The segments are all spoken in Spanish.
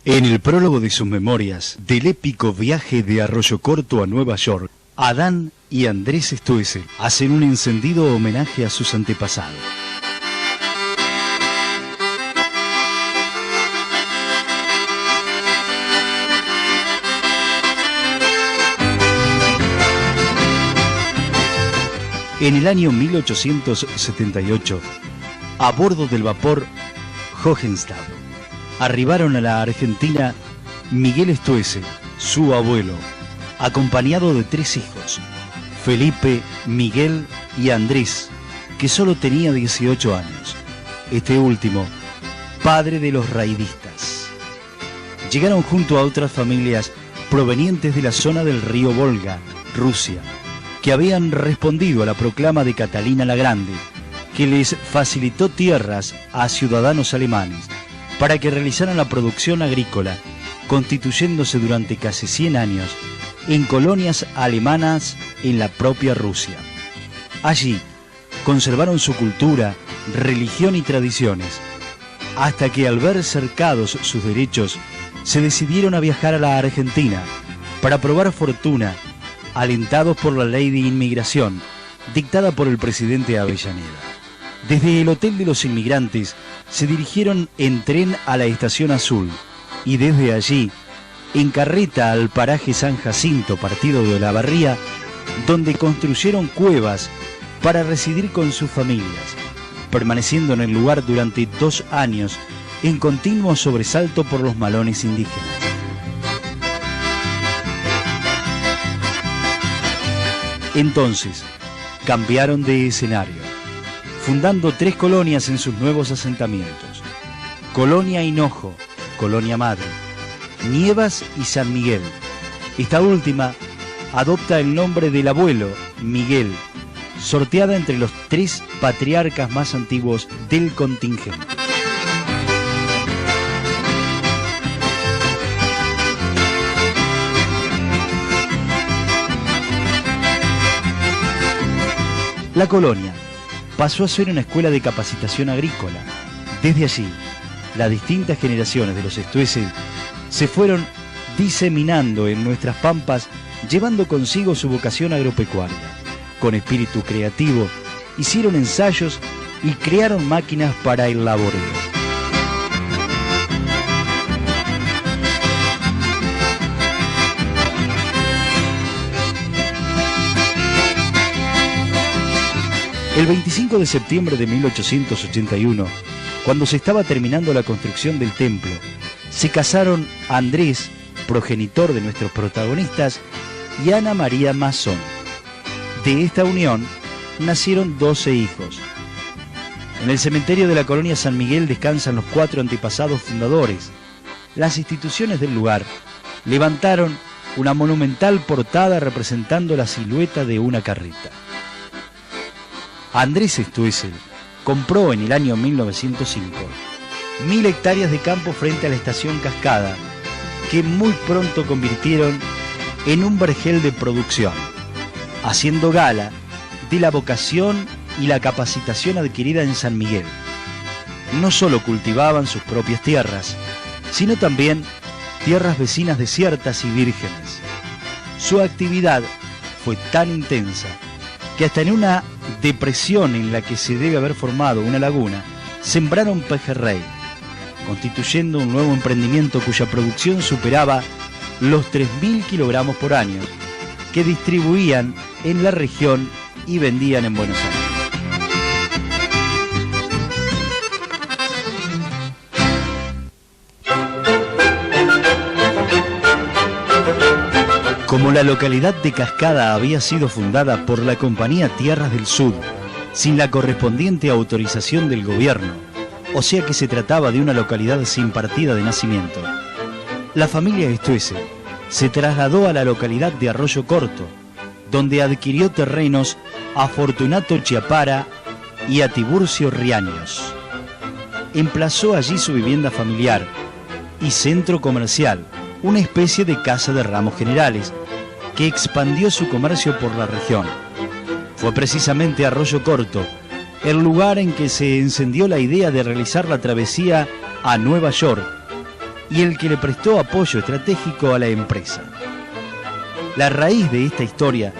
En el prólogo de sus memorias del épico viaje de Arroyo Corto a Nueva York, Adán y Andrés Stoessel hacen un encendido homenaje a sus antepasados. En el año 1878, a bordo del vapor Hohenstadt, arribaron a la Argentina Miguel Stoessel, su abuelo, acompañado de 3 hijos, Felipe, Miguel y Andrés, que solo tenía 18 años. Este último, padre de los raidistas. Llegaron junto a otras familias provenientes de la zona del río Volga, Rusia, que habían respondido a la proclama de Catalina la Grande, que les facilitó tierras a ciudadanos alemanes para que realizaran la producción agrícola, constituyéndose durante casi 100 años en colonias alemanas en la propia Rusia. Allí conservaron su cultura, religión y tradiciones, hasta que al ver cercados sus derechos, se decidieron a viajar a la Argentina para probar fortuna, alentados por la ley de inmigración dictada por el presidente Avellaneda. Desde el Hotel de los Inmigrantes se dirigieron en tren a la Estación Azul y desde allí en carreta al paraje San Jacinto, partido de La Barría, donde construyeron cuevas para residir con sus familias, permaneciendo en el lugar durante 2 años en continuo sobresalto por los malones indígenas. Entonces, cambiaron de escenario, fundando 3 colonias en sus nuevos asentamientos: Colonia Hinojo, Colonia Madre, Nievas y San Miguel. Esta última adopta el nombre del abuelo, Miguel, sorteada entre los 3 patriarcas más antiguos del contingente. La colonia pasó a ser una escuela de capacitación agrícola. Desde allí, las distintas generaciones de los Stoessel se fueron diseminando en nuestras pampas, llevando consigo su vocación agropecuaria. Con espíritu creativo, hicieron ensayos y crearon máquinas para el laboreo. El 25 de septiembre de 1881, cuando se estaba terminando la construcción del templo, se casaron Andrés, progenitor de nuestros protagonistas, y Ana María Masón. De esta unión nacieron 12 hijos. En el cementerio de la colonia San Miguel descansan los 4 antepasados fundadores. Las instituciones del lugar levantaron una monumental portada representando la silueta de una carreta. Andrés Stoessel compró en el año 1905 1000 hectáreas de campo frente a la estación Cascada, que muy pronto convirtieron en un vergel de producción, haciendo gala de la vocación y la capacitación adquirida en San Miguel. No solo cultivaban sus propias tierras, sino también tierras vecinas desiertas y vírgenes. Su actividad fue tan intensa que hasta en una depresión en la que se debe haber formado una laguna, sembraron pejerrey, constituyendo un nuevo emprendimiento cuya producción superaba los 3.000 kilogramos por año, que distribuían en la región y vendían en Buenos Aires. Como la localidad de Cascada había sido fundada por la Compañía Tierras del Sur, sin la correspondiente autorización del gobierno, o sea que se trataba de una localidad sin partida de nacimiento, la familia Stoessel se trasladó a la localidad de Arroyo Corto, donde adquirió terrenos a Fortunato Chiapara y a Tiburcio Riaños. Emplazó allí su vivienda familiar y centro comercial, una especie de casa de ramos generales, que expandió su comercio por la región. Fue precisamente Arroyo Corto el lugar en que se encendió la idea de realizar la travesía a Nueva York, y el que le prestó apoyo estratégico a la empresa. La raíz de esta historia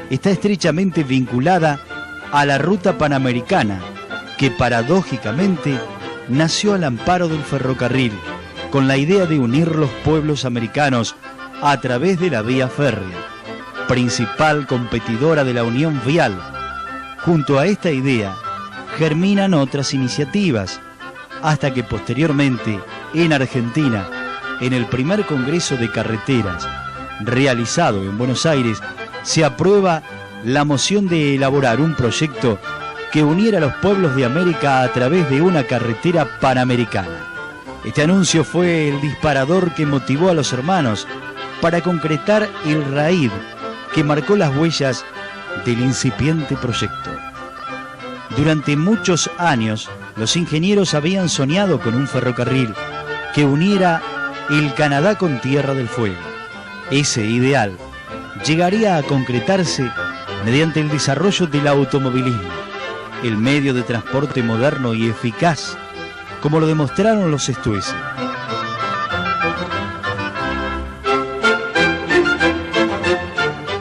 está estrechamente vinculada a la ruta panamericana, que paradójicamente nació al amparo del ferrocarril, con la idea de unir los pueblos americanos a través de la vía férrea, principal competidora de la Unión Vial. Junto a esta idea germinan otras iniciativas, hasta que posteriormente, en Argentina, en el primer Congreso de Carreteras, realizado en Buenos Aires, se aprueba la moción de elaborar un proyecto que uniera a los pueblos de América a través de una carretera panamericana. Este anuncio fue el disparador que motivó a los hermanos para concretar el RAID, que marcó las huellas del incipiente proyecto. Durante muchos años, los ingenieros habían soñado con un ferrocarril que uniera el Canadá con Tierra del Fuego. Ese ideal llegaría a concretarse mediante el desarrollo del automovilismo, el medio de transporte moderno y eficaz, como lo demostraron los estueses.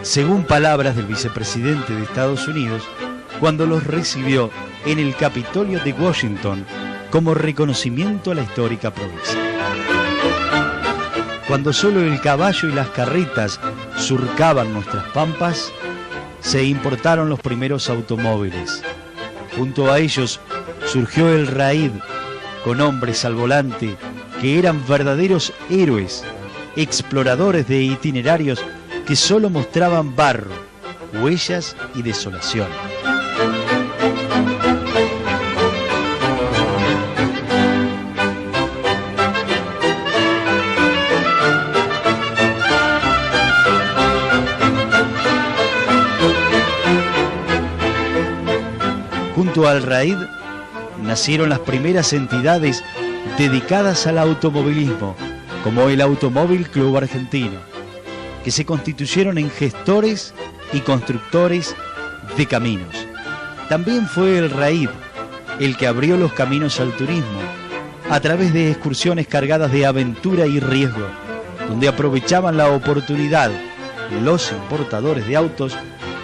Según palabras del vicepresidente de Estados Unidos, cuando los recibió en el Capitolio de Washington como reconocimiento a la histórica provincia. Cuando solo el caballo y las carretas surcaban nuestras pampas, se importaron los primeros automóviles. Junto a ellos surgió el RAID, con hombres al volante que eran verdaderos héroes, exploradores de itinerarios que solo mostraban barro, huellas y desolación. Junto al RAID nacieron las primeras entidades dedicadas al automovilismo, como el Automóvil Club Argentino, que se constituyeron en gestores y constructores de caminos. También fue el RAID el que abrió los caminos al turismo, a través de excursiones cargadas de aventura y riesgo, donde aprovechaban la oportunidad los importadores de autos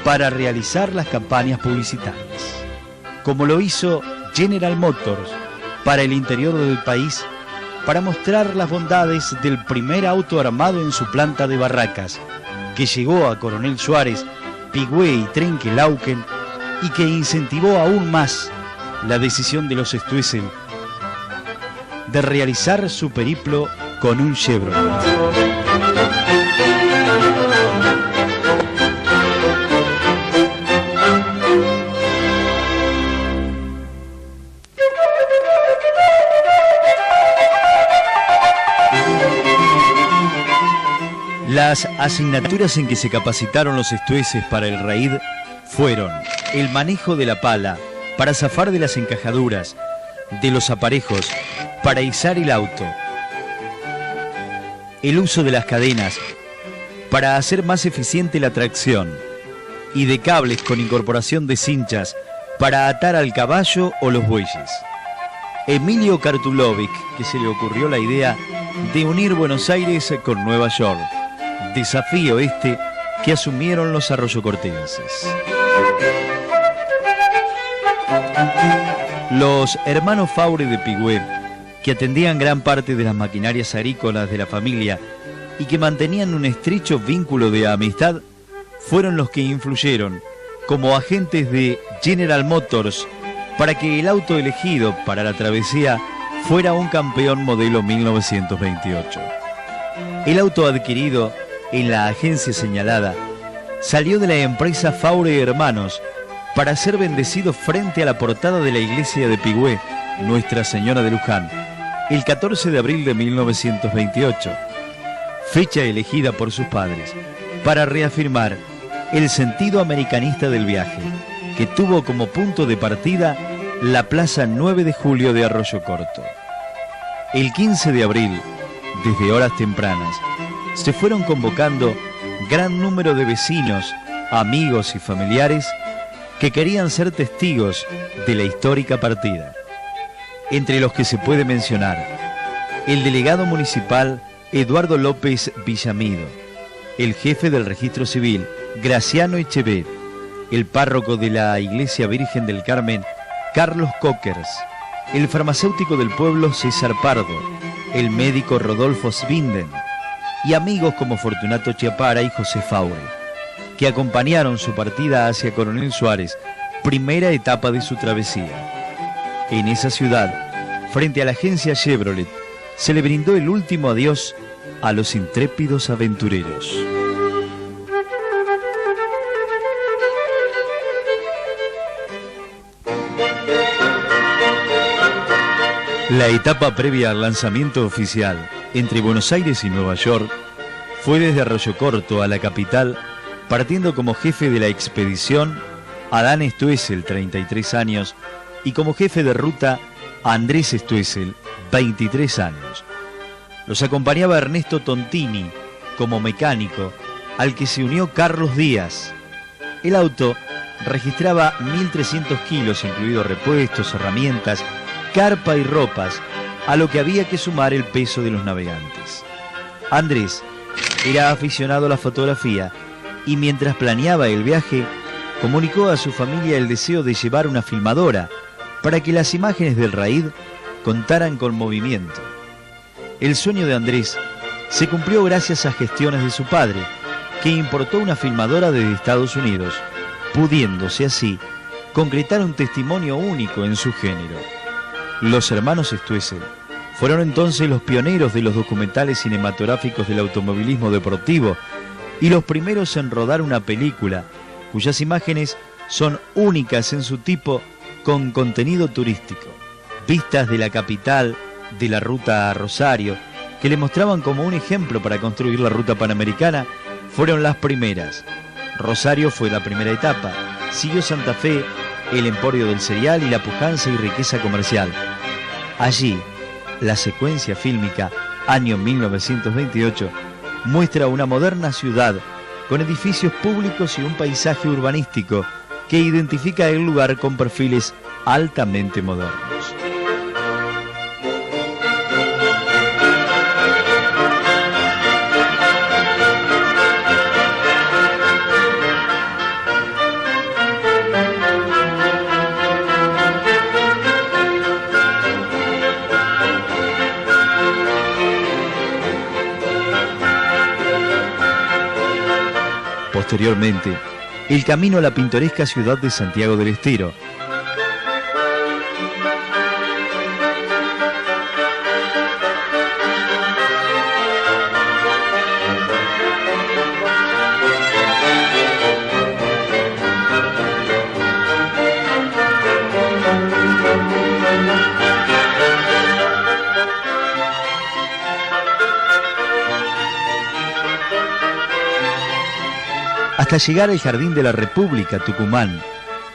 para realizar las campañas publicitarias, como lo hizo General Motors para el interior del país, para mostrar las bondades del primer auto armado en su planta de Barracas, que llegó a Coronel Suárez, Pigüé y Trenquelauquen, y que incentivó aún más la decisión de los Stoessel de realizar su periplo con un Chevrolet. Las asignaturas en que se capacitaron los estueses para el RAID fueron el manejo de la pala para zafar de las encajaduras, de los aparejos para izar el auto, el uso de las cadenas para hacer más eficiente la tracción y de cables con incorporación de cinchas para atar al caballo o los bueyes. Emilio Kartulovic, que se le ocurrió la idea de unir Buenos Aires con Nueva York, desafío este que asumieron los arroyocortenses. Los hermanos Faure de Pigüé, que atendían gran parte de las maquinarias agrícolas de la familia y que mantenían un estrecho vínculo de amistad, fueron los que influyeron como agentes de General Motors para que el auto elegido para la travesía fuera un campeón modelo 1928. El auto adquirido en la agencia señalada salió de la empresa Faure Hermanos para ser bendecido frente a la portada de la iglesia de Pigüé, Nuestra Señora de Luján, el 14 de abril de 1928, fecha elegida por sus padres para reafirmar el sentido americanista del viaje, que tuvo como punto de partida la Plaza 9 de Julio de Arroyo Corto. El 15 de abril, desde horas tempranas, se fueron convocando gran número de vecinos, amigos y familiares que querían ser testigos de la histórica partida, entre los que se puede mencionar el delegado municipal Eduardo López Villamido, el jefe del registro civil Graciano Echevé, el párroco de la Iglesia Virgen del Carmen Carlos Cockers, el farmacéutico del pueblo César Pardo, el médico Rodolfo Svinden y amigos como Fortunato Chiapara y José Faure, que acompañaron su partida hacia Coronel Suárez, primera etapa de su travesía. En esa ciudad, frente a la agencia Chevrolet, se le brindó el último adiós a los intrépidos aventureros. La etapa previa al lanzamiento oficial entre Buenos Aires y Nueva York fue desde Arroyo Corto a la capital, partiendo como jefe de la expedición Adán Stoessel, 33 años, y como jefe de ruta Andrés Stoessel, 23 años. Los acompañaba Ernesto Tontini como mecánico, al que se unió Carlos Díaz. El auto registraba 1.300 kilos, incluidos repuestos, herramientas, carpa y ropas, a lo que había que sumar el peso de los navegantes. Andrés era aficionado a la fotografía y mientras planeaba el viaje, comunicó a su familia el deseo de llevar una filmadora para que las imágenes del raid contaran con movimiento. El sueño de Andrés se cumplió gracias a gestiones de su padre, que importó una filmadora desde Estados Unidos, pudiéndose así concretar un testimonio único en su género. Los hermanos Stoessel fueron entonces los pioneros de los documentales cinematográficos del automovilismo deportivo y los primeros en rodar una película cuyas imágenes son únicas en su tipo, con contenido turístico. Vistas de la capital, de la ruta a Rosario, que le mostraban como un ejemplo para construir la ruta panamericana, fueron las primeras. Rosario fue la primera etapa, siguió Santa Fe, el emporio del cereal y la pujanza y riqueza comercial. Allí, la secuencia fílmica, año 1928, muestra una moderna ciudad con edificios públicos y un paisaje urbanístico que identifica el lugar con perfiles altamente modernos. Posteriormente, el camino a la pintoresca ciudad de Santiago del Estero. Hasta llegar al Jardín de la República, Tucumán,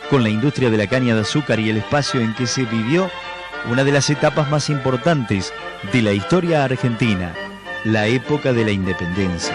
con la industria de la caña de azúcar y el espacio en que se vivió una de las etapas más importantes de la historia argentina, la época de la independencia.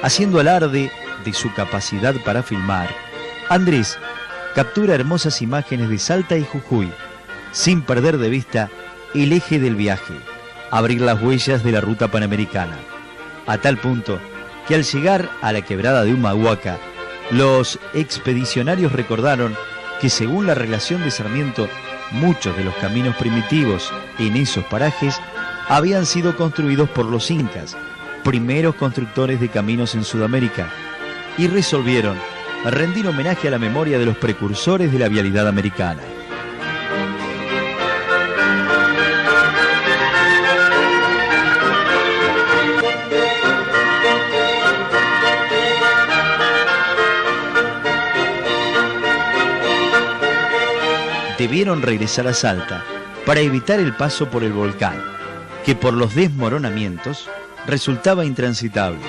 Haciendo alarde de su capacidad para filmar, Andrés captura hermosas imágenes de Salta y Jujuy, sin perder de vista el eje del viaje, abrir las huellas de la ruta panamericana, a tal punto que al llegar a la quebrada de Humahuaca, los expedicionarios recordaron que según la relación de Sarmiento, muchos de los caminos primitivos en esos parajes habían sido construidos por los incas, primeros constructores de caminos en Sudamérica, y resolvieron rendir homenaje a la memoria de los precursores de la vialidad americana. Debieron regresar a Salta para evitar el paso por el volcán, que por los desmoronamientos resultaba intransitable.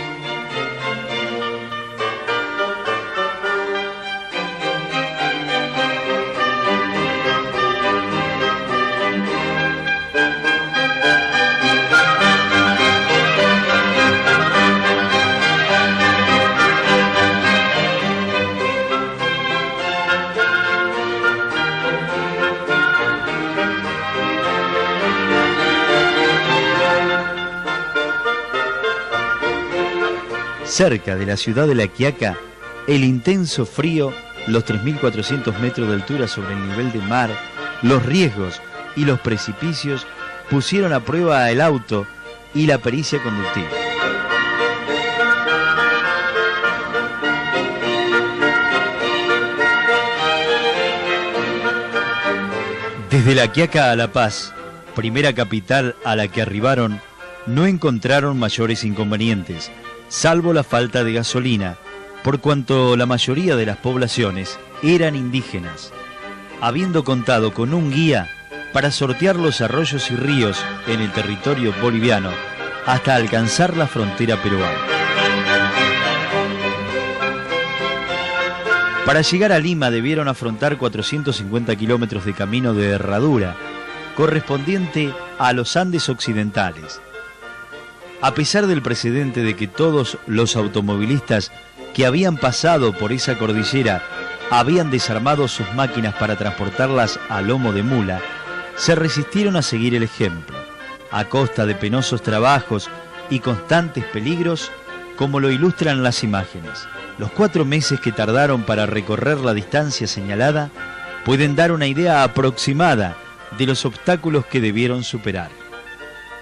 Cerca de la ciudad de La Quiaca, el intenso frío, los 3.400 metros de altura sobre el nivel del mar, los riesgos y los precipicios pusieron a prueba el auto y la pericia conductiva. Desde La Quiaca a La Paz, primera capital a la que arribaron, no encontraron mayores inconvenientes, salvo la falta de gasolina, por cuanto la mayoría de las poblaciones eran indígenas, habiendo contado con un guía para sortear los arroyos y ríos en el territorio boliviano hasta alcanzar la frontera peruana. Para llegar a Lima debieron afrontar 450 kilómetros de camino de herradura, correspondiente a los Andes occidentales. A pesar del precedente de que todos los automovilistas que habían pasado por esa cordillera habían desarmado sus máquinas para transportarlas a lomo de mula, se resistieron a seguir el ejemplo, a costa de penosos trabajos y constantes peligros, como lo ilustran las imágenes. Los 4 meses que tardaron para recorrer la distancia señalada pueden dar una idea aproximada de los obstáculos que debieron superar.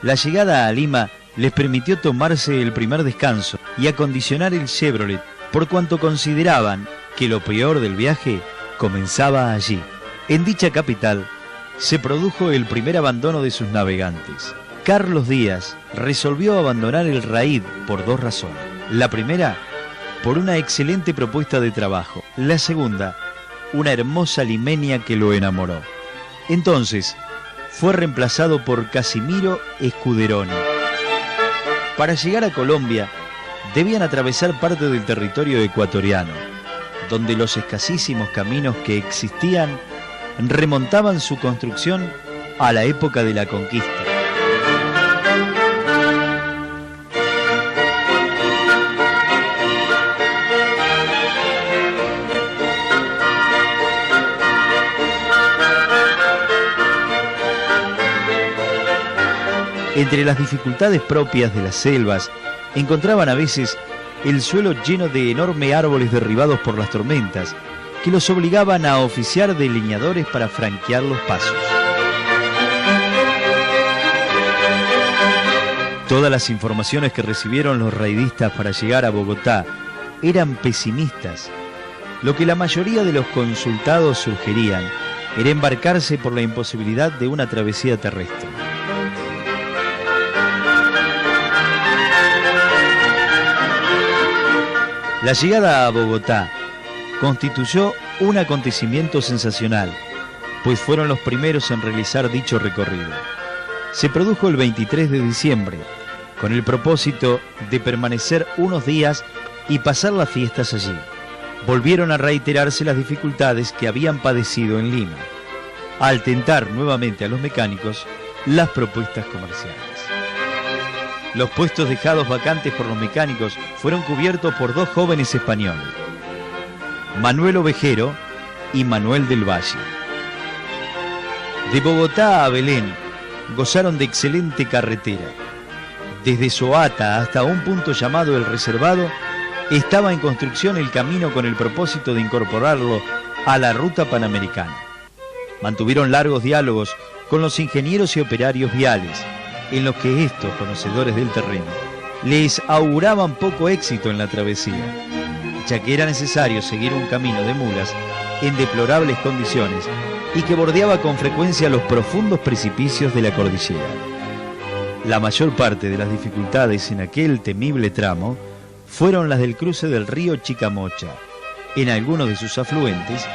La llegada a Lima les permitió tomarse el primer descanso y acondicionar el Chevrolet, por cuanto consideraban que lo peor del viaje comenzaba allí. En dicha capital se produjo el primer abandono de sus navegantes. Carlos Díaz resolvió abandonar el Raid por 2 razones. La primera, por una excelente propuesta de trabajo. La segunda, una hermosa limeña que lo enamoró. Entonces, fue reemplazado por Casimiro Scuderoni. Para llegar a Colombia, debían atravesar parte del territorio ecuatoriano, donde los escasísimos caminos que existían remontaban su construcción a la época de la conquista. Entre las dificultades propias de las selvas, encontraban a veces el suelo lleno de enormes árboles derribados por las tormentas, que los obligaban a oficiar de leñadores para franquear los pasos. Todas las informaciones que recibieron los raidistas para llegar a Bogotá eran pesimistas. Lo que la mayoría de los consultados sugerían era embarcarse por la imposibilidad de una travesía terrestre. La llegada a Bogotá constituyó un acontecimiento sensacional, pues fueron los primeros en realizar dicho recorrido. Se produjo el 23 de diciembre, con el propósito de permanecer unos días y pasar las fiestas allí. Volvieron a reiterarse las dificultades que habían padecido en Lima, al tentar nuevamente a los mecánicos las propuestas comerciales. Los puestos dejados vacantes por los mecánicos fueron cubiertos por 2 jóvenes españoles, Manuel Ovejero y Manuel del Valle. De Bogotá a Belén gozaron de excelente carretera. Desde Soata hasta un punto llamado El Reservado estaba en construcción el camino con el propósito de incorporarlo a la ruta panamericana. Mantuvieron largos diálogos con los ingenieros y operarios viales, en los que estos conocedores del terreno les auguraban poco éxito en la travesía, ya que era necesario seguir un camino de mulas en deplorables condiciones y que bordeaba con frecuencia los profundos precipicios de la cordillera. La mayor parte de las dificultades en aquel temible tramo fueron las del cruce del río Chicamocha. En algunos de sus afluentes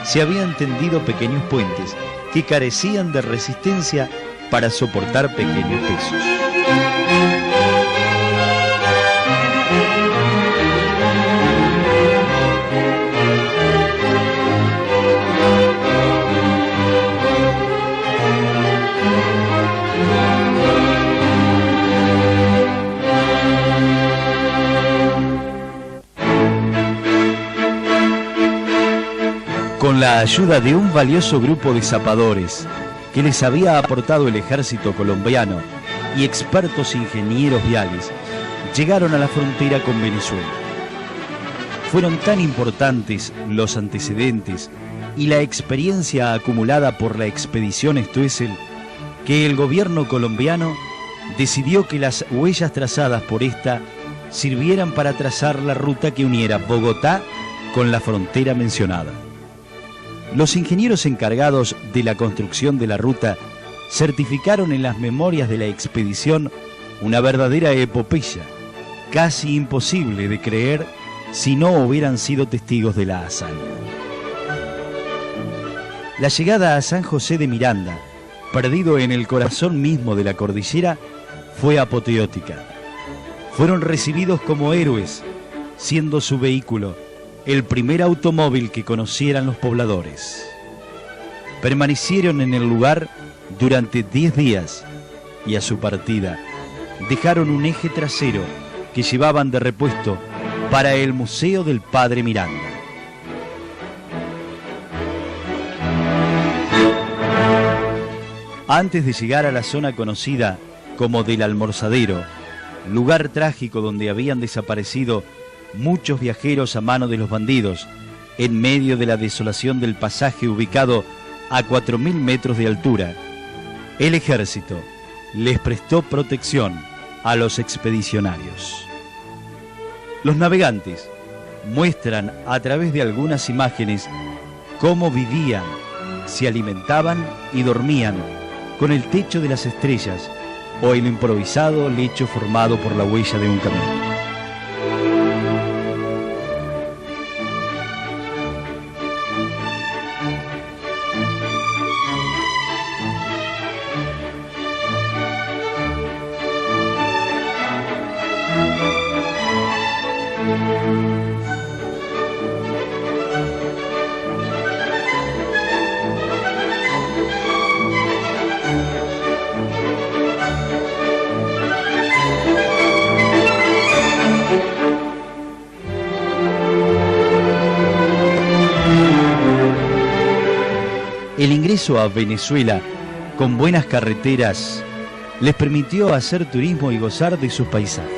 se habían tendido pequeños puentes que carecían de resistencia para soportar pequeños pesos. Con la ayuda de un valioso grupo de zapadores que les había aportado el ejército colombiano y expertos ingenieros viales, llegaron a la frontera con Venezuela. Fueron tan importantes los antecedentes y la experiencia acumulada por la expedición Stoessel que el gobierno colombiano decidió que las huellas trazadas por esta sirvieran para trazar la ruta que uniera Bogotá con la frontera mencionada. Los ingenieros encargados de la construcción de la ruta certificaron en las memorias de la expedición una verdadera epopeya, casi imposible de creer si no hubieran sido testigos de la hazaña. La llegada a San José de Miranda, perdido en el corazón mismo de la cordillera, fue apoteótica. Fueron recibidos como héroes, siendo su vehículo el primer automóvil que conocieran los pobladores. Permanecieron en el lugar durante 10 días y a su partida dejaron un eje trasero que llevaban de repuesto para el Museo del Padre Miranda. Antes de llegar a la zona conocida como del Almorzadero, lugar trágico donde habían desaparecido muchos viajeros a mano de los bandidos, en medio de la desolación del pasaje ubicado a 4.000 metros de altura, el ejército les prestó protección a los expedicionarios. Los navegantes muestran a través de algunas imágenes cómo vivían, se alimentaban y dormían con el techo de las estrellas o el improvisado lecho formado por la huella de un camino. El ingreso a Venezuela con buenas carreteras les permitió hacer turismo y gozar de sus paisajes.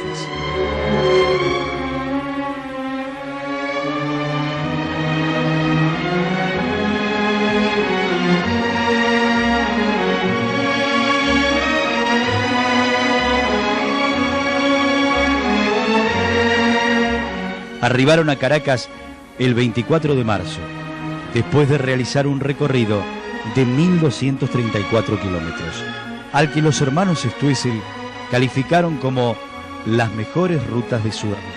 Arribaron a Caracas el 24 de marzo, después de realizar un recorrido de 1.234 kilómetros, al que los hermanos Stoessel calificaron como las mejores rutas de Sudamérica.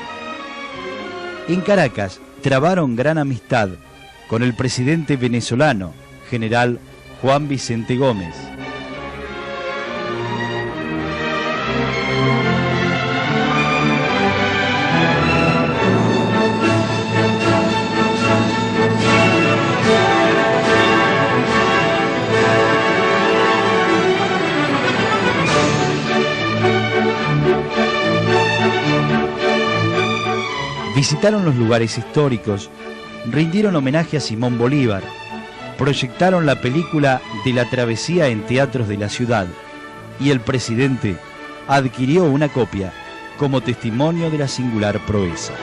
En Caracas trabaron gran amistad con el presidente venezolano, general Juan Vicente Gómez. Visitaron los lugares históricos, rindieron homenaje a Simón Bolívar, proyectaron la película de la travesía en teatros de la ciudad y el presidente adquirió una copia como testimonio de la singular proeza.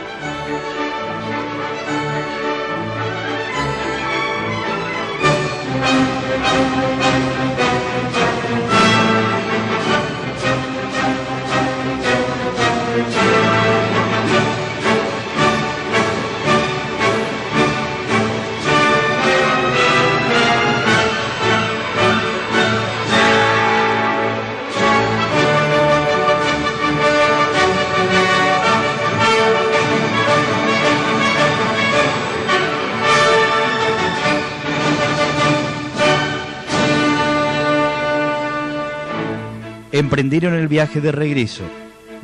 emprendieron el viaje de regreso,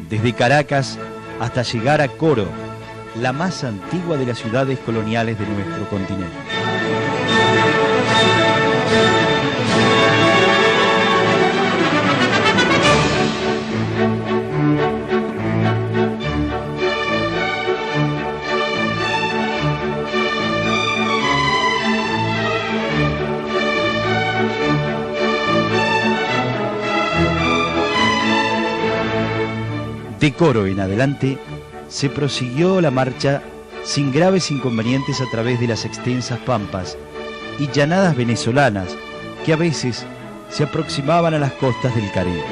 desde Caracas hasta llegar a Coro, la más antigua de las ciudades coloniales de nuestro continente. De Coro en adelante, se prosiguió la marcha sin graves inconvenientes a través de las extensas pampas y llanadas venezolanas que a veces se aproximaban a las costas del Caribe.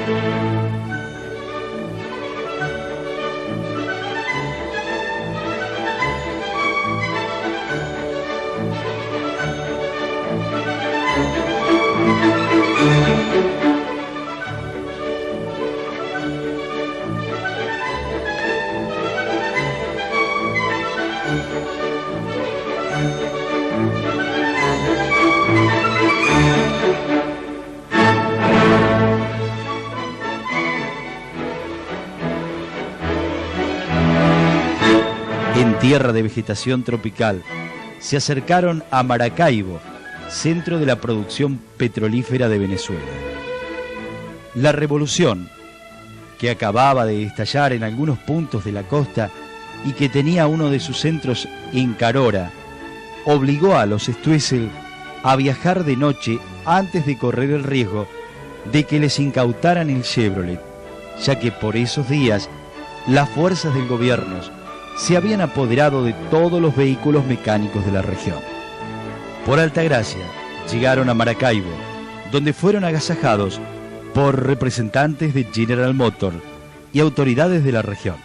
En tierra de vegetación tropical, se acercaron a Maracaibo, centro de la producción petrolífera de Venezuela. La revolución, que acababa de estallar en algunos puntos de la costa y que tenía uno de sus centros en Carora, obligó a los Stoessel a viajar de noche antes de correr el riesgo de que les incautaran el Chevrolet, ya que por esos días las fuerzas del gobierno se habían apoderado de todos los vehículos mecánicos de la región. Por Altagracia llegaron a Maracaibo, donde fueron agasajados por representantes de General Motors y autoridades de la región.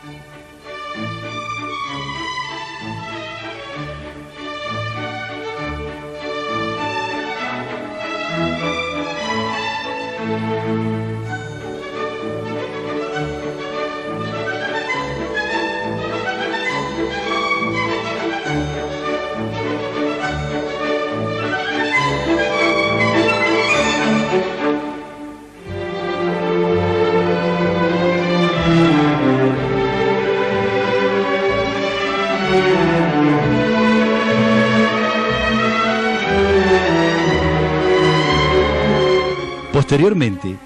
Posteriormente,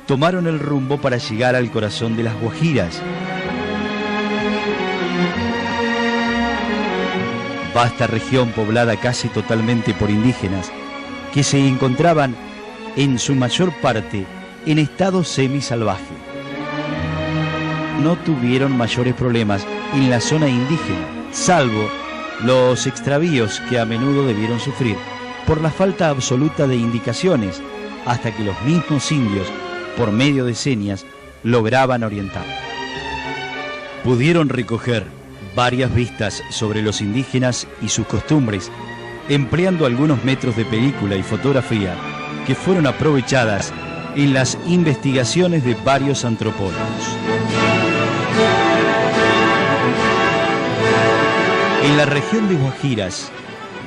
tomaron el rumbo para llegar al corazón de las Guajiras, vasta región poblada casi totalmente por indígenas, que se encontraban en su mayor parte en estado semisalvaje. No tuvieron mayores problemas en la zona indígena, salvo los extravíos que a menudo debieron sufrir por la falta absoluta de indicaciones, hasta que los mismos indios, por medio de señas, lograban orientar. Pudieron recoger varias vistas sobre los indígenas y sus costumbres, empleando algunos metros de película y fotografía que fueron aprovechadas en las investigaciones de varios antropólogos. En la región de Guajiras,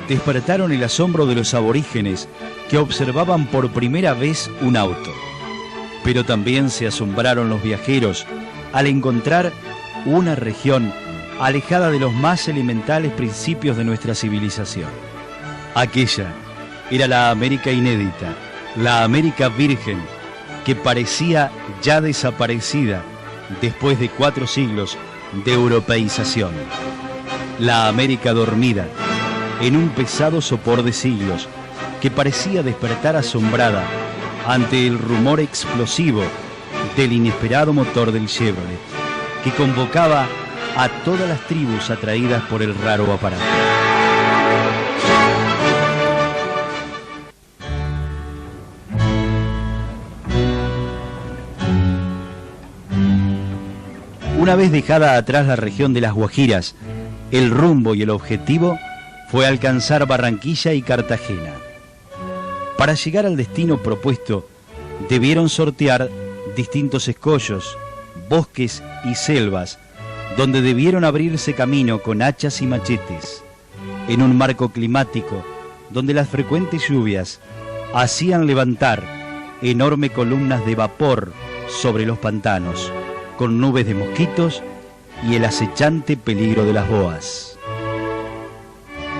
despertaron el asombro de los aborígenes que observaban por primera vez un auto. Pero también se asombraron los viajeros al encontrar una región alejada de los más elementales principios de nuestra civilización. Aquella era la América inédita, la América virgen, que parecía ya desaparecida después de 4 siglos de europeización. La América dormida, en un pesado sopor de siglos, que parecía despertar asombrada ante el rumor explosivo del inesperado motor del Chevrolet, que convocaba a todas las tribus atraídas por el raro aparato. Una vez dejada atrás la región de las Guajiras, el rumbo y el objetivo fue alcanzar Barranquilla y Cartagena. Para llegar al destino propuesto, debieron sortear distintos escollos, bosques y selvas, donde debieron abrirse camino con hachas y machetes, en un marco climático donde las frecuentes lluvias hacían levantar enormes columnas de vapor sobre los pantanos, con nubes de mosquitos y el acechante peligro de las boas.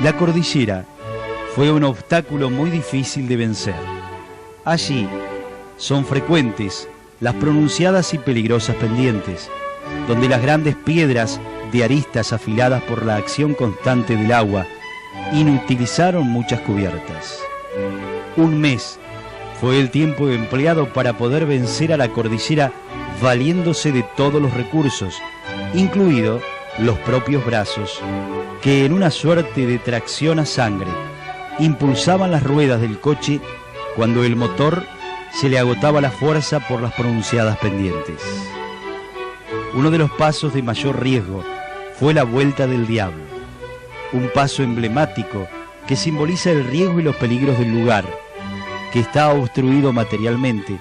La cordillera fue un obstáculo muy difícil de vencer. Allí son frecuentes las pronunciadas y peligrosas pendientes, donde las grandes piedras de aristas afiladas por la acción constante del agua inutilizaron muchas cubiertas. Un mes fue el tiempo empleado para poder vencer a la cordillera valiéndose de todos los recursos, incluidos los propios brazos, que en una suerte de tracción a sangre impulsaban las ruedas del coche cuando el motor se le agotaba la fuerza por las pronunciadas pendientes. Uno de los pasos de mayor riesgo fue la Vuelta del Diablo, un paso emblemático que simboliza el riesgo y los peligros del lugar, que está obstruido materialmente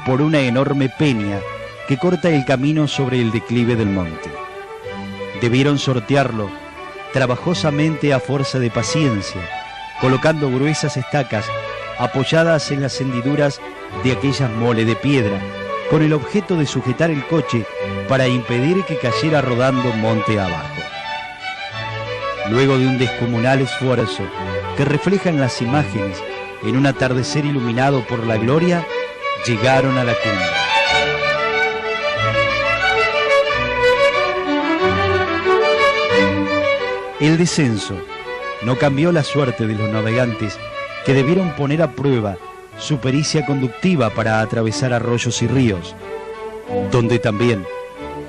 por una enorme peña que corta el camino sobre el declive del monte. Debieron sortearlo trabajosamente a fuerza de paciencia, colocando gruesas estacas apoyadas en las hendiduras de aquellas moles de piedra, con el objeto de sujetar el coche para impedir que cayera rodando monte abajo. Luego de un descomunal esfuerzo que reflejan las imágenes en un atardecer iluminado por la gloria, llegaron a la cumbre. El descenso no cambió la suerte de los navegantes, que debieron poner a prueba su pericia conductiva para atravesar arroyos y ríos, donde también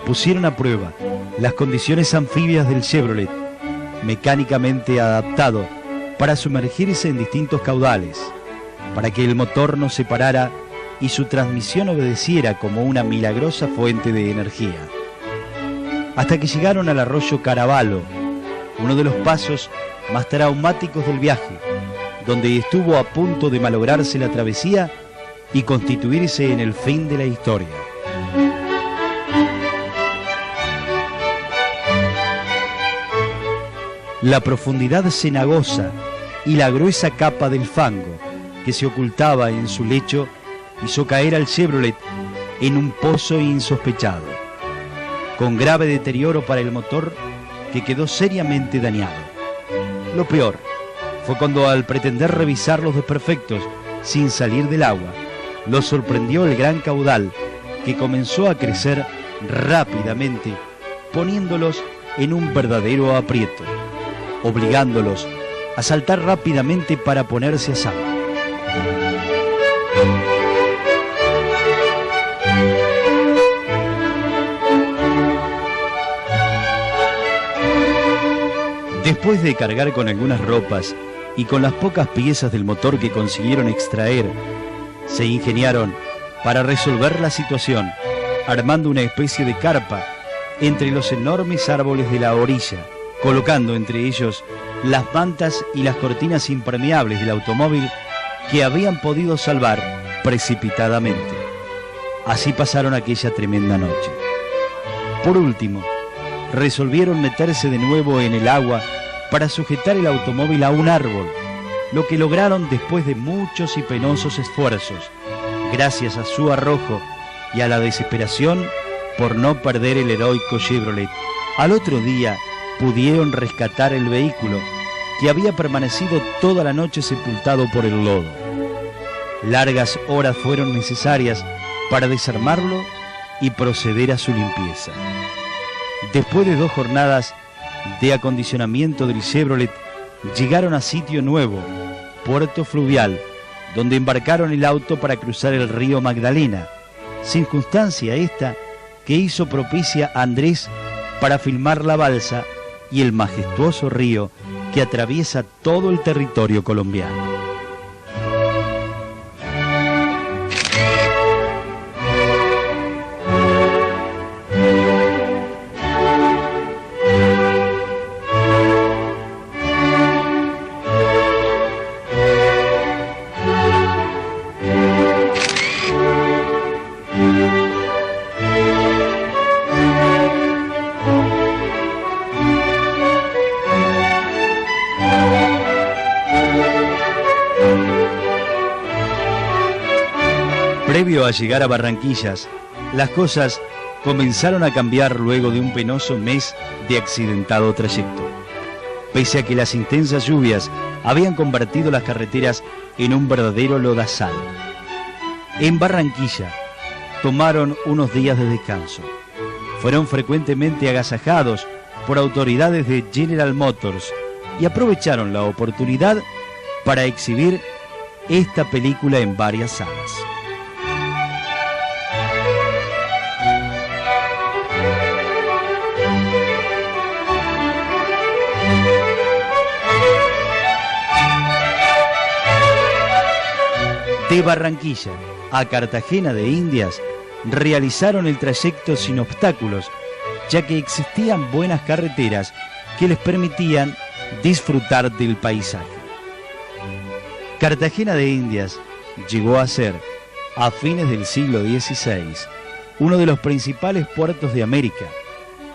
pusieron a prueba las condiciones anfibias del Chevrolet, mecánicamente adaptado para sumergirse en distintos caudales, para que el motor no se parara y su transmisión obedeciera como una milagrosa fuente de energía. Hasta que llegaron al arroyo Caravalo, uno de los pasos más traumáticos del viaje, donde estuvo a punto de malograrse la travesía y constituirse en el fin de la historia. La profundidad cenagosa y la gruesa capa del fango que se ocultaba en su lecho hizo caer al Chevrolet en un pozo insospechado, con grave deterioro para el motor que quedó seriamente dañado. Lo peor fue cuando, al pretender revisar los desperfectos sin salir del agua, los sorprendió el gran caudal que comenzó a crecer rápidamente, poniéndolos en un verdadero aprieto, obligándolos a saltar rápidamente para ponerse a salvo. Después de cargar con algunas ropas y con las pocas piezas del motor que consiguieron extraer, se ingeniaron para resolver la situación, armando una especie de carpa entre los enormes árboles de la orilla, colocando entre ellos las mantas y las cortinas impermeables del automóvil que habían podido salvar precipitadamente. Así pasaron aquella tremenda noche. Por último, resolvieron meterse de nuevo en el agua para sujetar el automóvil a un árbol, lo que lograron después de muchos y penosos esfuerzos, gracias a su arrojo y a la desesperación por no perder el heroico Chevrolet. Al otro día pudieron rescatar el vehículo, que había permanecido toda la noche sepultado por el lodo. Largas horas fueron necesarias para desarmarlo y proceder a su limpieza. Después de 2 jornadas de acondicionamiento del Chevrolet, llegaron a sitio nuevo, Puerto Fluvial, donde embarcaron el auto para cruzar el río Magdalena, circunstancia esta que hizo propicia a Andrés para filmar la balsa y el majestuoso río que atraviesa todo el territorio colombiano. Previo a llegar a Barranquillas, Las cosas comenzaron a cambiar luego de un penoso mes de accidentado trayecto. Pese a que las intensas lluvias habían convertido las carreteras en un verdadero lodazal. En Barranquilla tomaron unos días de descanso. Fueron frecuentemente agasajados por autoridades de General Motors y aprovecharon la oportunidad para exhibir esta película en varias salas. De Barranquilla a Cartagena de Indias realizaron el trayecto sin obstáculos, ya que existían buenas carreteras que les permitían disfrutar del paisaje. Cartagena de Indias llegó a ser, a fines del siglo XVI, uno de los principales puertos de América.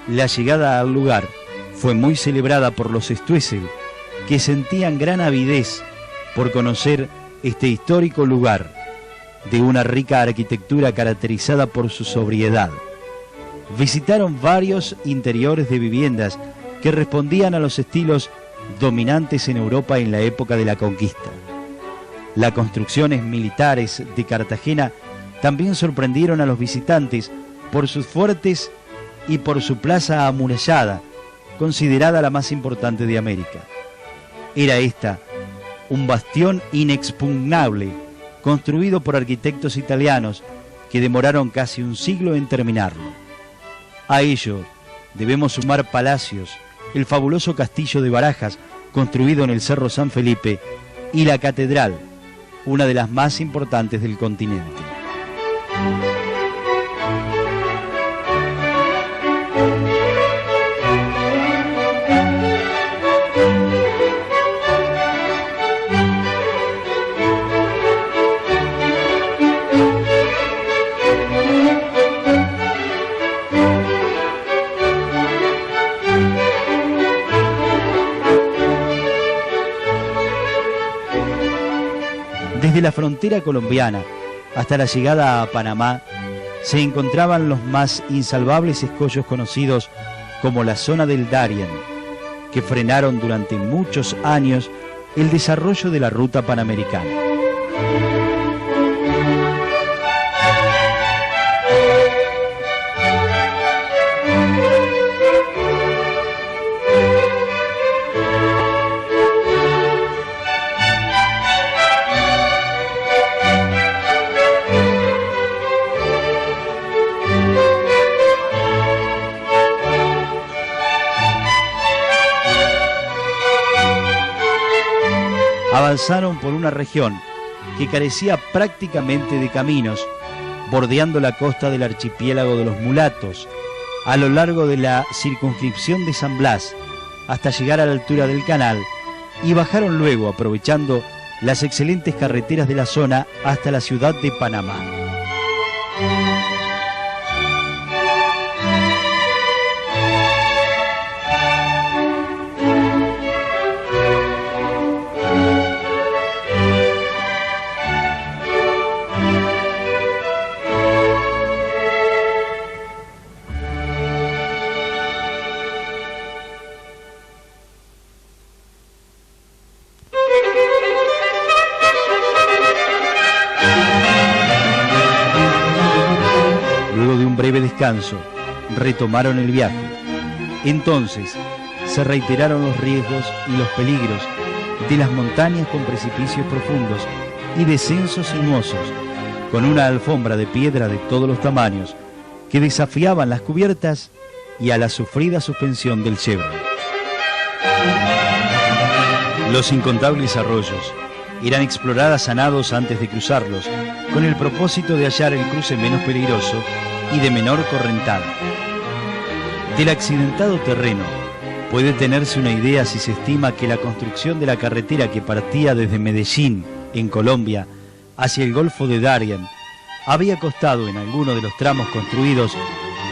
La llegada al lugar fue muy celebrada por los Stoessel, que sentían gran avidez por conocer este histórico lugar de una rica arquitectura caracterizada por su sobriedad. Visitaron varios interiores de viviendas que respondían a los estilos dominantes en Europa en la época de la conquista. Las construcciones militares de Cartagena también sorprendieron a los visitantes por sus fuertes y por su plaza amurallada, considerada la más importante de América. Era esta un bastión inexpugnable, construido por arquitectos italianos que demoraron casi un siglo en terminarlo. A ello debemos sumar palacios, el fabuloso castillo de Barajas, construido en el Cerro San Felipe, y la catedral, una de las más importantes del continente. Desde la frontera colombiana hasta la llegada a Panamá se encontraban los más insalvables escollos conocidos como la zona del Darién, que frenaron durante muchos años el desarrollo de la ruta panamericana. Avanzaron por una región que carecía prácticamente de caminos, bordeando la costa del archipiélago de los Mulatos, a lo largo de la circunscripción de San Blas, hasta llegar a la altura del canal, y bajaron luego, aprovechando las excelentes carreteras de la zona, hasta la ciudad de Panamá. Descanso, retomaron el viaje. Entonces se reiteraron los riesgos y los peligros de las montañas con precipicios profundos y descensos sinuosos, con una alfombra de piedra de todos los tamaños que desafiaban las cubiertas y a la sufrida suspensión del Chevron. Los incontables arroyos eran exploradas a nados antes de cruzarlos, con el propósito de hallar el cruce menos peligroso y de menor correntada. Del accidentado terreno puede tenerse una idea si se estima que la construcción de la carretera que partía desde Medellín, en Colombia, hacia el Golfo de Darien, había costado en alguno de los tramos construidos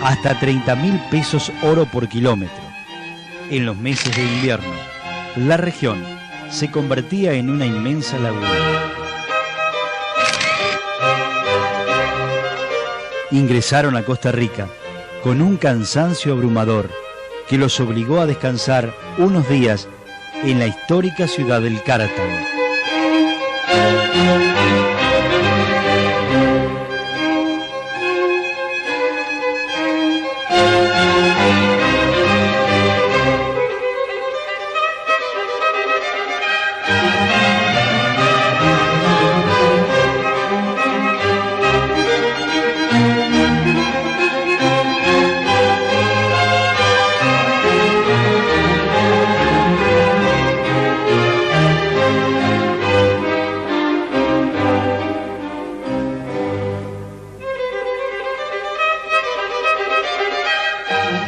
hasta 30.000 pesos oro por kilómetro. En los meses de invierno, la región se convertía en una inmensa laguna. Ingresaron a Costa Rica con un cansancio abrumador que los obligó a descansar unos días en la histórica ciudad del Cártano.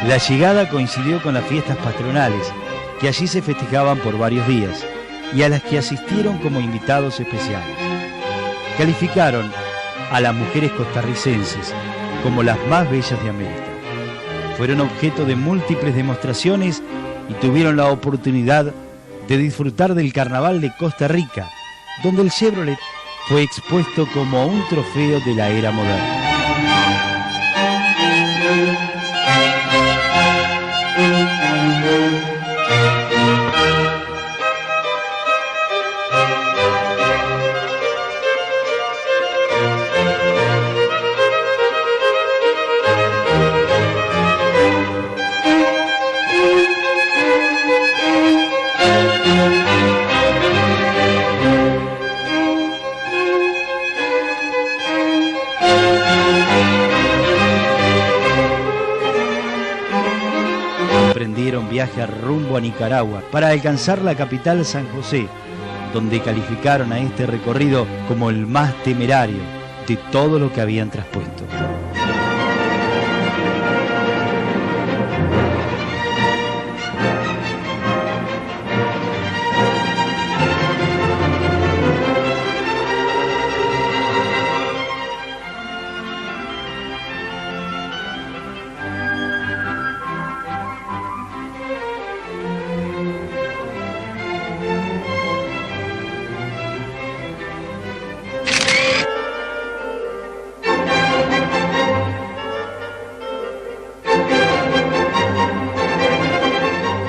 La llegada coincidió con las fiestas patronales, que allí se festejaban por varios días, y a las que asistieron como invitados especiales. Calificaron a las mujeres costarricenses como las más bellas de América. Fueron objeto de múltiples demostraciones y tuvieron la oportunidad de disfrutar del Carnaval de Costa Rica, donde el Chevrolet fue expuesto como un trofeo de la era moderna. Emprendieron viaje rumbo a Nicaragua para alcanzar la capital San José, donde calificaron a este recorrido como el más temerario de todo lo que habían traspuesto.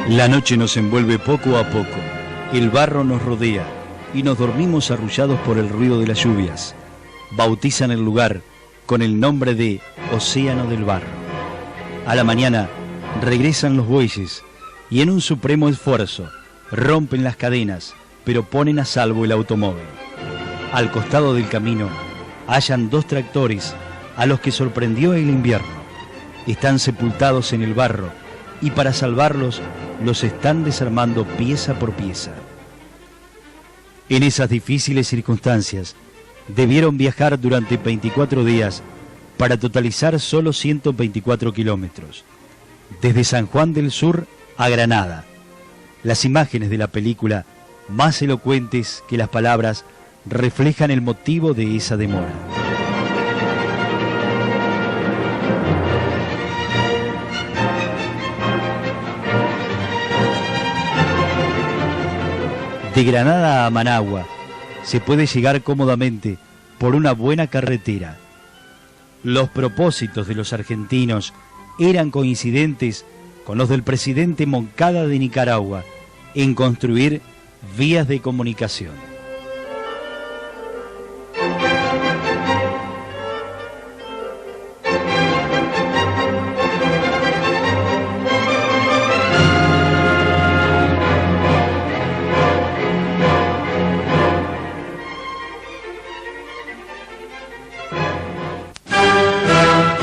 La noche nos envuelve poco a poco, el barro nos rodea y nos dormimos arrullados por el ruido de las lluvias. Bautizan el lugar con el nombre de Océano del Barro. A la mañana regresan los bueyes y en un supremo esfuerzo rompen las cadenas, pero ponen a salvo el automóvil. Al costado del camino hallan 2 tractores a los que sorprendió el invierno. Están sepultados en el barro y para salvarlos los están desarmando pieza por pieza. En esas difíciles circunstancias debieron viajar durante 24 días para totalizar solo 124 kilómetros, desde San Juan del Sur a Granada. Las imágenes de la película, más elocuentes que las palabras, reflejan el motivo de esa demora. De Granada a Managua se puede llegar cómodamente por una buena carretera. Los propósitos de los argentinos eran coincidentes con los del presidente Moncada de Nicaragua en construir vías de comunicación.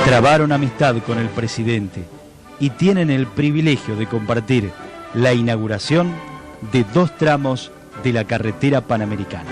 Trabaron amistad con el presidente y tienen el privilegio de compartir la inauguración de 2 tramos de la carretera panamericana.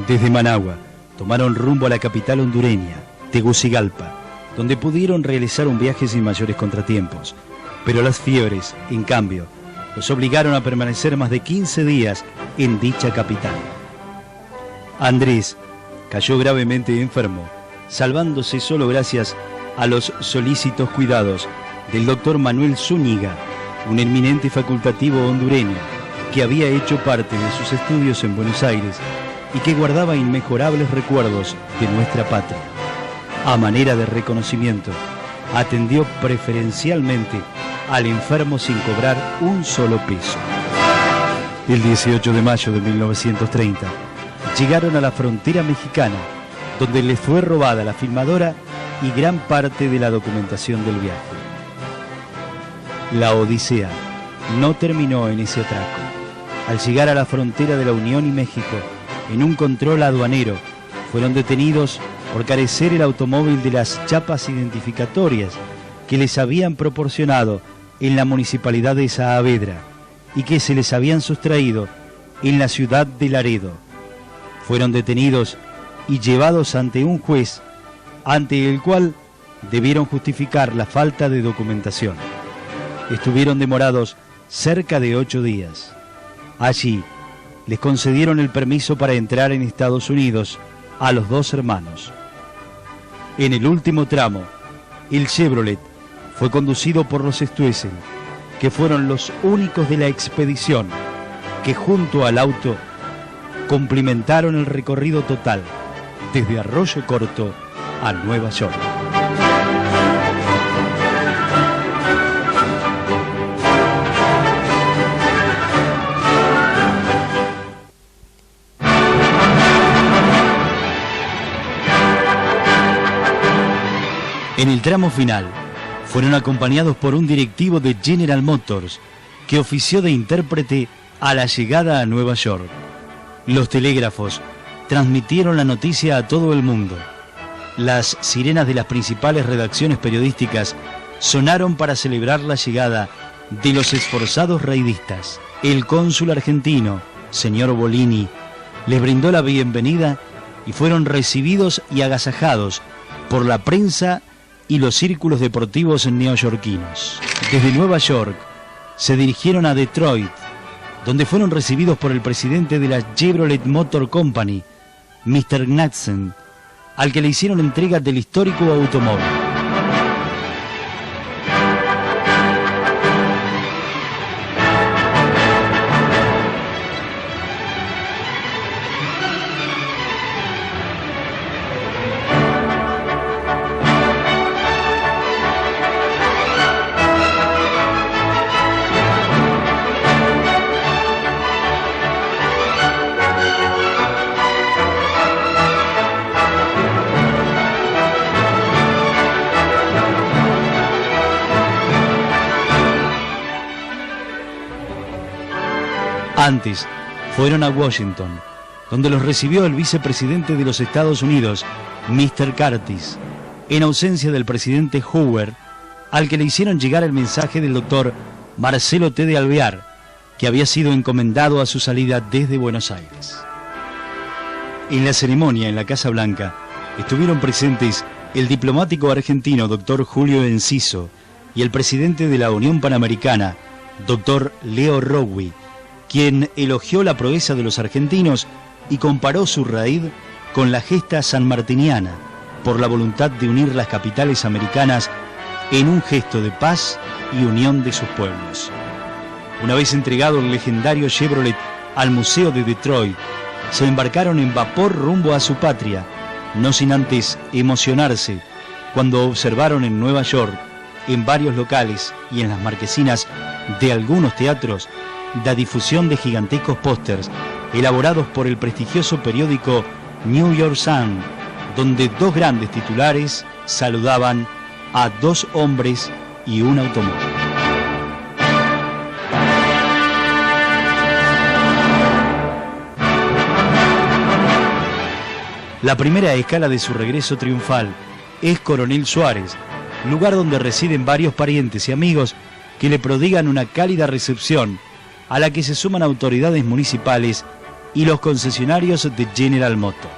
Desde Managua tomaron rumbo a la capital hondureña, Tegucigalpa, donde pudieron realizar un viaje sin mayores contratiempos. Pero las fiebres, en cambio, los obligaron a permanecer más de 15 días en dicha capital. Andrés cayó gravemente enfermo, salvándose solo gracias a los solícitos cuidados del doctor Manuel Zúñiga, un eminente facultativo hondureño que había hecho parte de sus estudios en Buenos Aires y que guardaba inmejorables recuerdos de nuestra patria. A manera de reconocimiento, atendió preferencialmente al enfermo sin cobrar un solo peso. El 18 de mayo de 1930, llegaron a la frontera mexicana, donde les fue robada la filmadora y gran parte de la documentación del viaje. La odisea no terminó en ese atraco. Al llegar a la frontera de la Unión y México, en un control aduanero, fueron detenidos por carecer el automóvil de las chapas identificatorias que les habían proporcionado en la municipalidad de Saavedra y que se les habían sustraído en la ciudad de Laredo. Fueron detenidos y llevados ante un juez, ante el cual debieron justificar la falta de documentación. Estuvieron demorados cerca de 8 días. Allí les concedieron el permiso para entrar en Estados Unidos a los 2 hermanos. En el último tramo, el Chevrolet fue conducido por los Stoessel, que fueron los únicos de la expedición que junto al auto complementaron el recorrido total desde Arroyo Corto a Nueva York. En el tramo final, fueron acompañados por un directivo de General Motors, que ofició de intérprete a la llegada a Nueva York. Los telégrafos transmitieron la noticia a todo el mundo. Las sirenas de las principales redacciones periodísticas sonaron para celebrar la llegada de los esforzados raidistas. El cónsul argentino, señor Bolini, les brindó la bienvenida y fueron recibidos y agasajados por la prensa y los círculos deportivos neoyorquinos. Desde Nueva York se dirigieron a Detroit, donde fueron recibidos por el presidente de la Chevrolet Motor Company, Mr. Knudsen, al que le hicieron entrega del histórico automóvil. Antes, fueron a Washington, donde los recibió el vicepresidente de los Estados Unidos, Mr. Curtis, en ausencia del presidente Hoover, al que le hicieron llegar el mensaje del doctor Marcelo T. de Alvear, que había sido encomendado a su salida desde Buenos Aires. En la ceremonia en la Casa Blanca estuvieron presentes el diplomático argentino doctor Julio Enciso y el presidente de la Unión Panamericana, doctor Leo Rowi, quien elogió la proeza de los argentinos y comparó su raíz con la gesta sanmartiniana por la voluntad de unir las capitales americanas en un gesto de paz y unión de sus pueblos. Una vez entregado el legendario Chevrolet al Museo de Detroit, se embarcaron en vapor rumbo a su patria, no sin antes emocionarse cuando observaron en Nueva York, en varios locales y en las marquesinas de algunos teatros, la difusión de gigantescos pósters elaborados por el prestigioso periódico New York Sun, donde 2 grandes titulares saludaban a 2 hombres y un automóvil. La primera escala de su regreso triunfal es Coronel Suárez, lugar donde residen varios parientes y amigos que le prodigan una cálida recepción, a la que se suman autoridades municipales y los concesionarios de General Motors.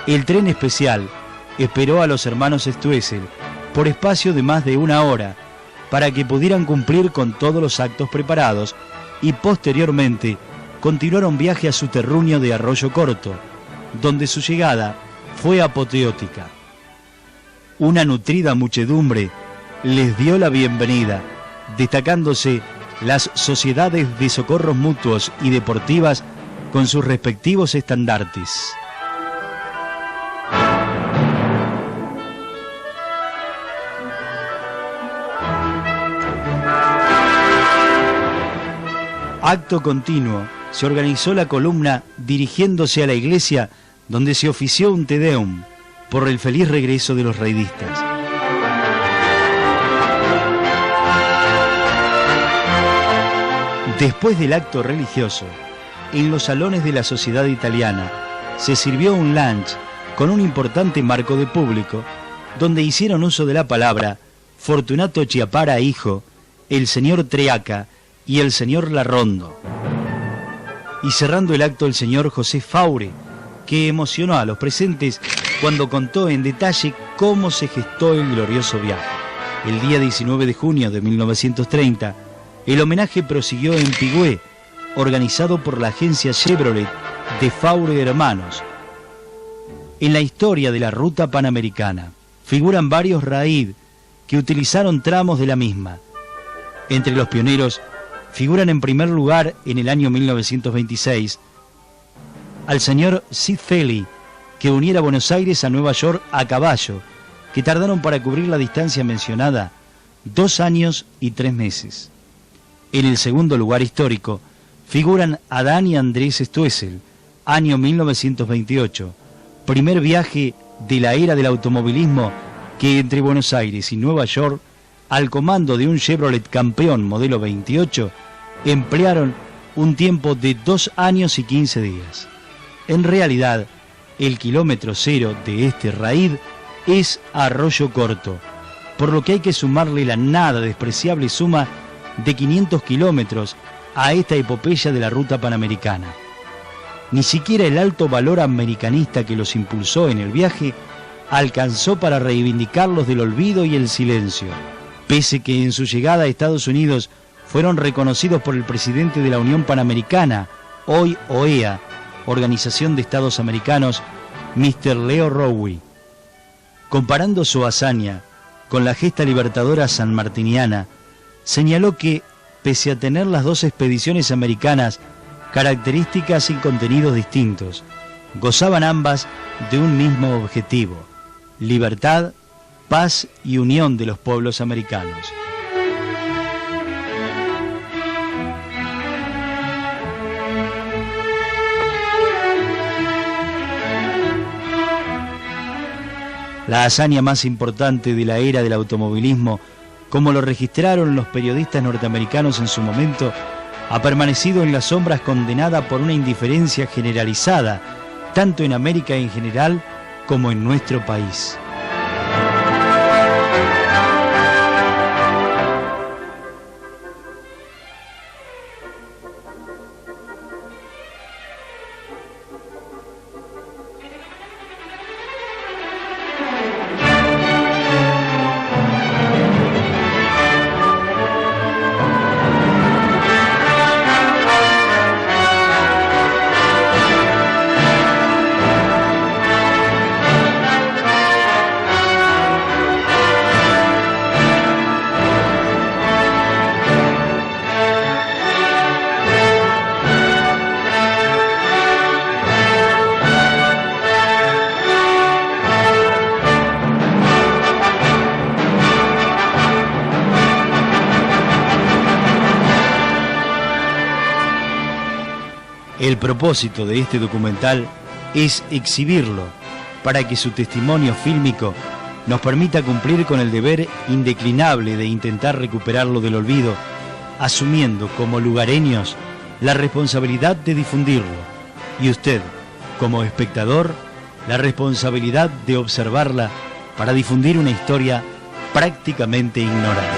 El tren especial esperó a los hermanos Stoessel por espacio de más de una hora para que pudieran cumplir con todos los actos preparados y posteriormente continuaron viaje a su terruño de Arroyo Corto, donde su llegada fue apoteótica. Una nutrida muchedumbre les dio la bienvenida, destacándose las sociedades de socorros mutuos y deportivas con sus respectivos estandartes. Acto continuo, se organizó la columna dirigiéndose a la iglesia donde se ofició un Te Deum por el feliz regreso de los raidistas. Después del acto religioso, en los salones de la sociedad italiana se sirvió un lunch con un importante marco de público, donde hicieron uso de la palabra Fortunato Chiapara hijo, el señor Treaca y el señor Larrondo. Y cerrando el acto el señor José Faure, que emocionó a los presentes cuando contó en detalle cómo se gestó el glorioso viaje. El día 19 de junio de 1930, el homenaje prosiguió en Pigüé, organizado por la agencia Chevrolet de Faure Hermanos. En la historia de la ruta panamericana figuran varios raid que utilizaron tramos de la misma. Entre los pioneros figuran en primer lugar en el año 1926 al señor Sid Felly, que uniera Buenos Aires a Nueva York a caballo, que tardaron para cubrir la distancia mencionada 2 años y 3 meses. En el segundo lugar histórico figuran Adán y Andrés Stoessel, año 1928, primer viaje de la era del automovilismo que entre Buenos Aires y Nueva York, al comando de un Chevrolet Campeón modelo 28, emplearon un tiempo de 2 años y 15 días. En realidad, el kilómetro cero de este raid es Arroyo Corto, por lo que hay que sumarle la nada despreciable suma de 500 kilómetros a esta epopeya de la ruta panamericana. Ni siquiera el alto valor americanista que los impulsó en el viaje alcanzó para reivindicarlos del olvido y el silencio, pese que en su llegada a Estados Unidos fueron reconocidos por el presidente de la Unión Panamericana, hoy OEA, Organización de Estados Americanos, Mr. Leo Rowe. Comparando su hazaña con la gesta libertadora sanmartiniana, señaló que, pese a tener las dos expediciones americanas características y contenidos distintos, gozaban ambas de un mismo objetivo: libertad, paz y unión de los pueblos americanos. La hazaña más importante de la era del automovilismo, como lo registraron los periodistas norteamericanos en su momento, ha permanecido en las sombras condenada por una indiferencia generalizada, tanto en América en general como en nuestro país. El propósito de este documental es exhibirlo para que su testimonio fílmico nos permita cumplir con el deber indeclinable de intentar recuperarlo del olvido, asumiendo como lugareños la responsabilidad de difundirlo y usted, como espectador, la responsabilidad de observarla para difundir una historia prácticamente ignorada.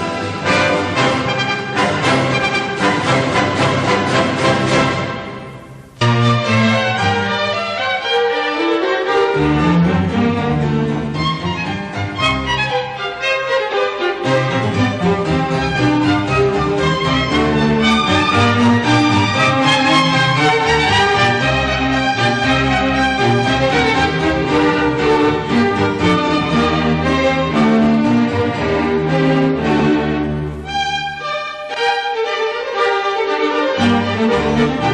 Thank you.